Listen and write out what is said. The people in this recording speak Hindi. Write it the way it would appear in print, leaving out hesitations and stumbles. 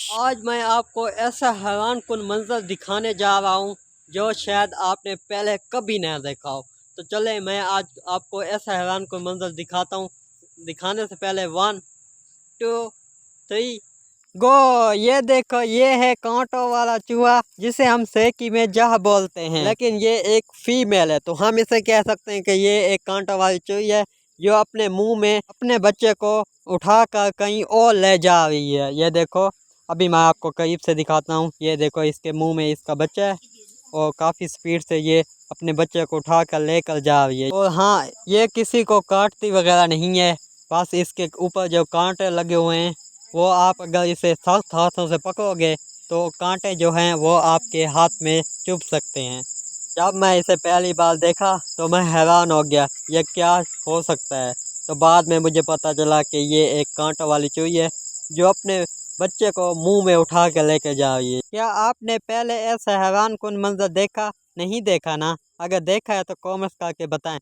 आज मैं आपको ऐसा हैरानकुन मंजर दिखाने जा रहा हूँ जो शायद आपने पहले कभी नहीं देखा हो। तो चले मैं आज आपको ऐसा हैरानकुन मंजर दिखाता हूँ। दिखाने से पहले 1 2 3 गो। ये देखो, ये है कांटों वाला चूहा जिसे हम सेकी में जह बोलते हैं, लेकिन ये एक फीमेल है, तो हम इसे कह सकते हैं कि ये एक कांटों वाली चूही है जो अपने मुंह में अपने बच्चे को उठाकर कहीं और ले जा रही है। ये देखो, अभी मैं आपको करीब से दिखाता हूँ। ये देखो, इसके मुंह में इसका बच्चा है और काफ़ी स्पीड से ये अपने बच्चे को उठाकर लेकर जा रही है। और हाँ, ये किसी को काटती वगैरह नहीं है, बस इसके ऊपर जो कांटे लगे हुए हैं वो आप अगर इसे सख्त हाथों से पकड़ोगे तो कांटे जो हैं वो आपके हाथ में चुभ सकते हैं। जब मैं इसे पहली बार देखा तो मैं हैरान हो गया, ये क्या हो सकता है। तो बाद में मुझे पता चला कि ये एक कांटों वाली चूही है जो अपने बच्चे को मुंह में उठा के लेके जा रही है। क्या आपने पहले ऐसा हैरानकुन मंजर देखा? नहीं देखा ना? अगर देखा है तो कमेंट्स करके बताएं।